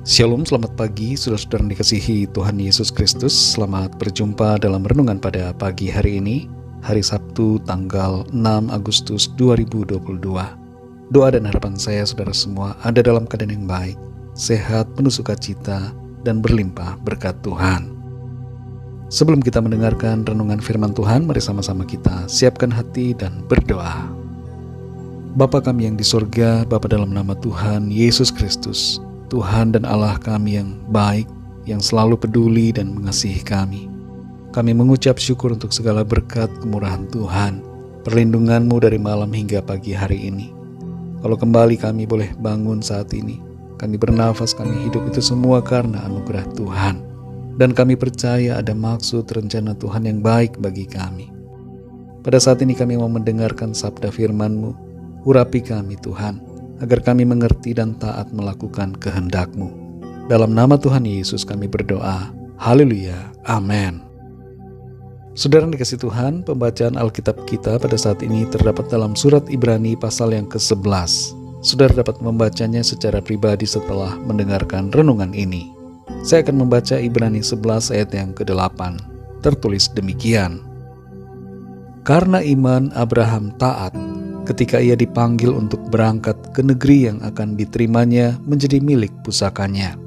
Shalom, selamat pagi saudara-saudara yang dikasihi Tuhan Yesus Kristus. Selamat berjumpa dalam renungan pada pagi hari ini, hari Sabtu tanggal 6 Agustus 2022. Doa dan harapan saya saudara semua ada dalam keadaan yang baik, sehat, penuh sukacita, dan berlimpah berkat Tuhan. Sebelum kita mendengarkan renungan firman Tuhan, mari sama-sama kita siapkan hati dan berdoa. Bapa kami yang di sorga, Bapa dalam nama Tuhan Yesus Kristus, Tuhan dan Allah kami yang baik, yang selalu peduli dan mengasihi kami. Kami mengucap syukur untuk segala berkat kemurahan Tuhan, perlindungan-Mu dari malam hingga pagi hari ini. Kalau kembali kami boleh bangun saat ini, kami bernafas, kami hidup, itu semua karena anugerah Tuhan. Dan kami percaya ada maksud rencana Tuhan yang baik bagi kami. Pada saat ini kami mau mendengarkan sabda firman-Mu. Urapi kami Tuhan, agar kami mengerti dan taat melakukan kehendak-Mu. Dalam nama Tuhan Yesus kami berdoa. Haleluya. Amin. Saudara yang dikasihi Tuhan, pembacaan Alkitab kita pada saat ini terdapat dalam surat Ibrani pasal yang ke-11. Saudara dapat membacanya secara pribadi setelah mendengarkan renungan ini. Saya akan membaca Ibrani 11 ayat yang ke-8. Tertulis demikian. Karena iman Abraham taat ketika ia dipanggil untuk berangkat ke negeri yang akan diterimanya menjadi milik pusakanya.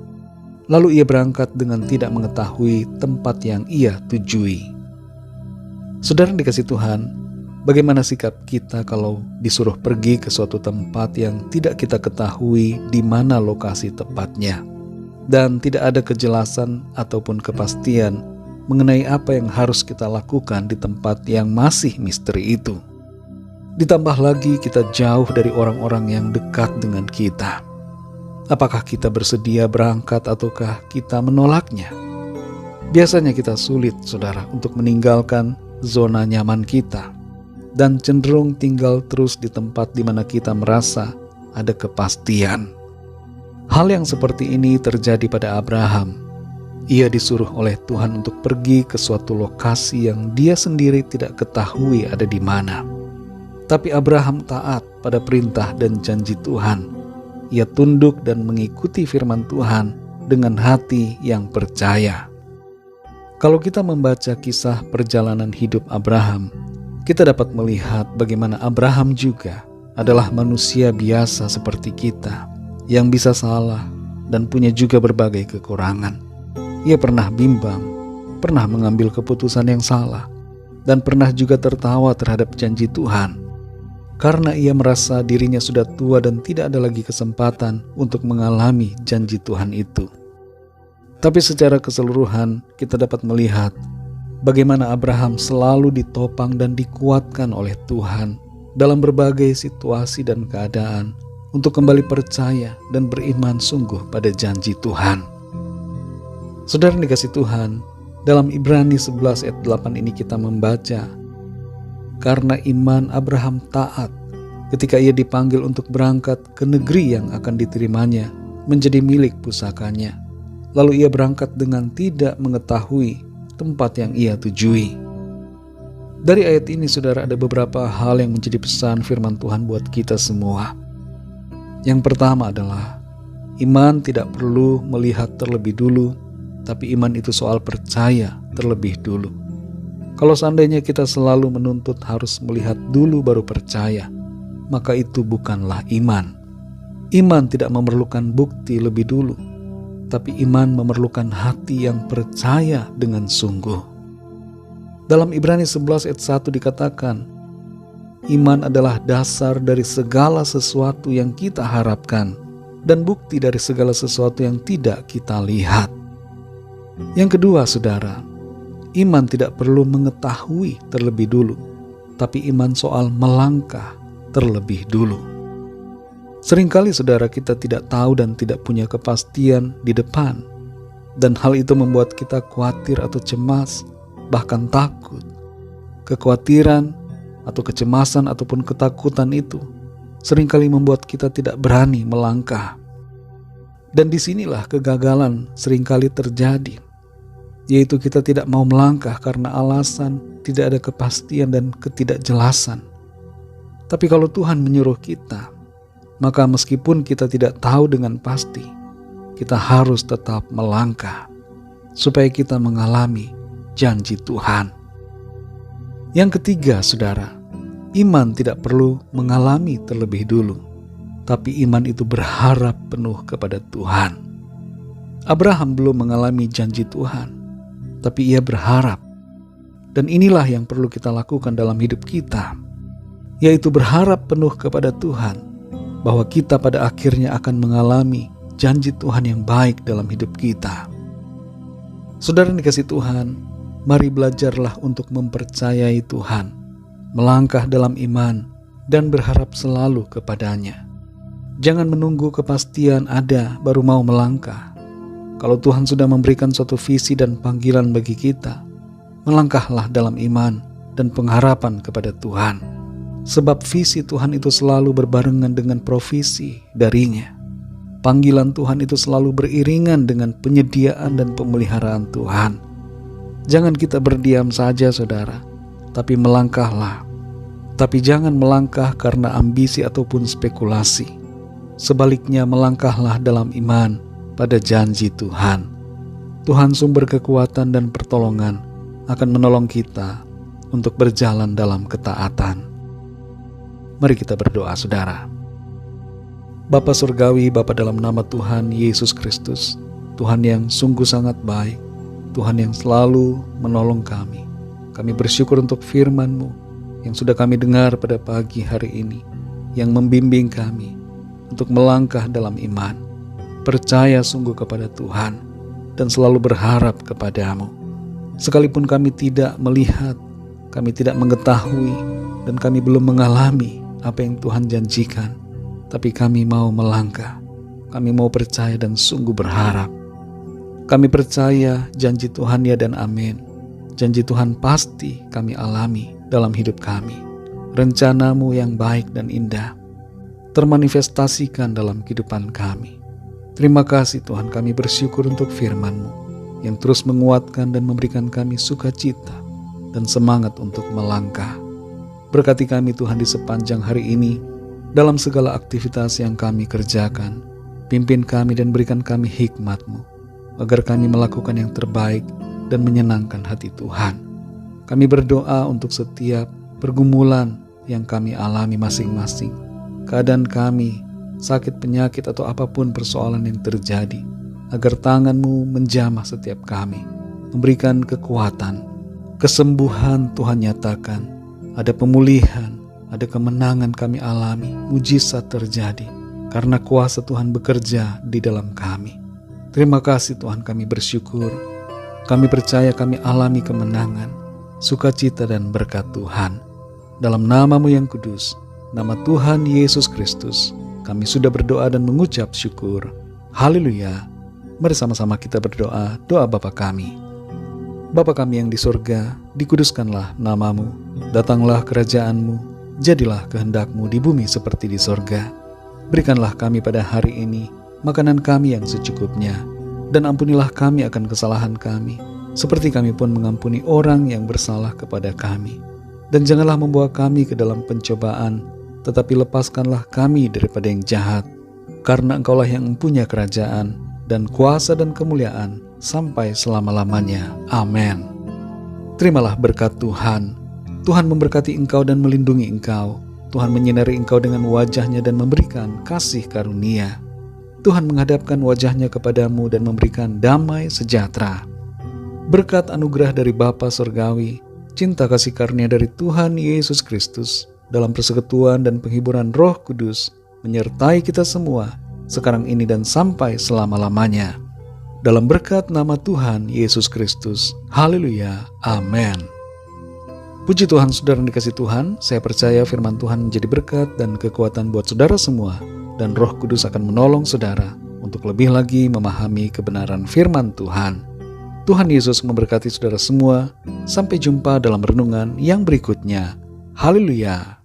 Lalu ia berangkat dengan tidak mengetahui tempat yang ia tujui. Saudara yang dikasihi Tuhan, bagaimana sikap kita kalau disuruh pergi ke suatu tempat yang tidak kita ketahui di mana lokasi tepatnya, dan tidak ada kejelasan ataupun kepastian mengenai apa yang harus kita lakukan di tempat yang masih misteri itu. Ditambah lagi kita jauh dari orang-orang yang dekat dengan kita. Apakah kita bersedia berangkat ataukah kita menolaknya? Biasanya kita sulit, saudara, untuk meninggalkan zona nyaman kita dan cenderung tinggal terus di tempat di mana kita merasa ada kepastian. Hal yang seperti ini terjadi pada Abraham. Ia disuruh oleh Tuhan untuk pergi ke suatu lokasi yang dia sendiri tidak ketahui ada di mana. Tapi Abraham taat pada perintah dan janji Tuhan. Ia tunduk dan mengikuti firman Tuhan dengan hati yang percaya. Kalau kita membaca kisah perjalanan hidup Abraham, kita dapat melihat bagaimana Abraham juga adalah manusia biasa seperti kita, yang bisa salah dan punya juga berbagai kekurangan. Ia pernah bimbang, pernah mengambil keputusan yang salah, dan pernah juga tertawa terhadap janji Tuhan. Karena ia merasa dirinya sudah tua dan tidak ada lagi kesempatan untuk mengalami janji Tuhan itu. Tapi secara keseluruhan kita dapat melihat bagaimana Abraham selalu ditopang dan dikuatkan oleh Tuhan dalam berbagai situasi dan keadaan untuk kembali percaya dan beriman sungguh pada janji Tuhan. Saudara yang dikasihi Tuhan, dalam Ibrani 11 ayat 8 ini kita membaca, karena iman Abraham taat ketika ia dipanggil untuk berangkat ke negeri yang akan diterimanya menjadi milik pusakanya. Lalu ia berangkat dengan tidak mengetahui tempat yang ia tujui. Dari ayat ini saudara ada beberapa hal yang menjadi pesan firman Tuhan buat kita semua. Yang pertama adalah iman tidak perlu melihat terlebih dulu, tapi iman itu soal percaya terlebih dulu. Kalau seandainya kita selalu menuntut harus melihat dulu baru percaya, maka itu bukanlah iman. Iman tidak memerlukan bukti lebih dulu, tapi iman memerlukan hati yang percaya dengan sungguh. Dalam Ibrani 11 ayat 1 dikatakan, iman adalah dasar dari segala sesuatu yang kita harapkan dan bukti dari segala sesuatu yang tidak kita lihat. Yang kedua, saudara, iman tidak perlu mengetahui terlebih dulu, tapi iman soal melangkah terlebih dulu. Seringkali saudara kita tidak tahu dan tidak punya kepastian di depan, dan hal itu membuat kita khawatir atau cemas, bahkan takut. Kekhawatiran atau kecemasan ataupun ketakutan itu seringkali membuat kita tidak berani melangkah. Dan disinilah kegagalan seringkali terjadi, yaitu kita tidak mau melangkah karena alasan tidak ada kepastian dan ketidakjelasan. Tapi kalau Tuhan menyuruh kita, maka meskipun kita tidak tahu dengan pasti, kita harus tetap melangkah supaya kita mengalami janji Tuhan. Yang ketiga, saudara, iman tidak perlu mengalami terlebih dulu, tapi iman itu berharap penuh kepada Tuhan. Abraham belum mengalami janji Tuhan, tapi ia berharap. Dan inilah yang perlu kita lakukan dalam hidup kita, yaitu berharap penuh kepada Tuhan, bahwa kita pada akhirnya akan mengalami janji Tuhan yang baik dalam hidup kita. Saudara yang dikasihi Tuhan, mari belajarlah untuk mempercayai Tuhan, melangkah dalam iman, dan berharap selalu kepadanya. Jangan menunggu kepastian ada baru mau melangkah. Kalau Tuhan sudah memberikan suatu visi dan panggilan bagi kita, melangkahlah dalam iman dan pengharapan kepada Tuhan. Sebab visi Tuhan itu selalu berbarengan dengan provisi darinya. Panggilan Tuhan itu selalu beriringan dengan penyediaan dan pemeliharaan Tuhan. Jangan kita berdiam saja, saudara, tapi melangkahlah. Tapi jangan melangkah karena ambisi ataupun spekulasi. Sebaliknya, melangkahlah dalam iman pada janji Tuhan. Tuhan sumber kekuatan dan pertolongan akan menolong kita untuk berjalan dalam ketaatan. Mari kita berdoa, saudara. Bapa Surgawi, Bapa dalam nama Tuhan Yesus Kristus, Tuhan yang sungguh sangat baik, Tuhan yang selalu menolong kami. Kami bersyukur untuk firman-Mu yang sudah kami dengar pada pagi hari ini, yang membimbing kami untuk melangkah dalam iman, percaya sungguh kepada Tuhan, dan selalu berharap kepada-Mu. Sekalipun kami tidak melihat, kami tidak mengetahui, dan kami belum mengalami apa yang Tuhan janjikan, tapi kami mau melangkah, kami mau percaya dan sungguh berharap. Kami percaya janji Tuhan ya dan amin. Janji Tuhan pasti kami alami dalam hidup kami. Rencana-Mu yang baik dan indah termanifestasikan dalam kehidupan kami. Terima kasih Tuhan, kami bersyukur untuk firman-Mu yang terus menguatkan dan memberikan kami sukacita dan semangat untuk melangkah. Berkati kami Tuhan di sepanjang hari ini, dalam segala aktivitas yang kami kerjakan. Pimpin kami dan berikan kami hikmat-Mu, agar kami melakukan yang terbaik dan menyenangkan hati Tuhan. Kami berdoa untuk setiap pergumulan yang kami alami masing-masing. Keadaan kami, sakit penyakit atau apapun persoalan yang terjadi, agar tangan-Mu menjamah setiap kami, memberikan kekuatan, kesembuhan Tuhan nyatakan, ada pemulihan, ada kemenangan kami alami, mujizat terjadi, karena kuasa Tuhan bekerja di dalam kami. Terima kasih Tuhan, kami bersyukur. Kami percaya kami alami kemenangan, sukacita dan berkat Tuhan. Dalam nama-Mu yang kudus, nama Tuhan Yesus Kristus, kami sudah berdoa dan mengucap syukur. Haleluya. Mari sama-sama kita berdoa, doa Bapa kami. Bapa kami yang di surga, dikuduskanlah nama-Mu, datanglah kerajaan-Mu, jadilah kehendak-Mu di bumi seperti di sorga. Berikanlah kami pada hari ini makanan kami yang secukupnya, dan ampunilah kami akan kesalahan kami, seperti kami pun mengampuni orang yang bersalah kepada kami. Dan janganlah membawa kami ke dalam pencobaan, tetapi lepaskanlah kami daripada yang jahat, karena Engkaulah yang mempunyai kerajaan, dan kuasa dan kemuliaan, sampai selama-lamanya. Amin. Terimalah berkat Tuhan. Tuhan memberkati engkau dan melindungi engkau. Tuhan menyinari engkau dengan wajah-Nya dan memberikan kasih karunia. Tuhan menghadapkan wajah-Nya kepadamu dan memberikan damai sejahtera. Berkat anugerah dari Bapa Surgawi, cinta kasih karunia dari Tuhan Yesus Kristus, dalam persekutuan dan penghiburan Roh Kudus, menyertai kita semua, sekarang ini dan sampai selama-lamanya. Dalam berkat nama Tuhan Yesus Kristus. Haleluya. Amin. Puji Tuhan, saudara yang dikasihi Tuhan, saya percaya firman Tuhan menjadi berkat dan kekuatan buat saudara semua, dan Roh Kudus akan menolong saudara untuk lebih lagi memahami kebenaran firman Tuhan. Tuhan Yesus memberkati saudara semua. Sampai jumpa dalam renungan yang berikutnya. Haleluya.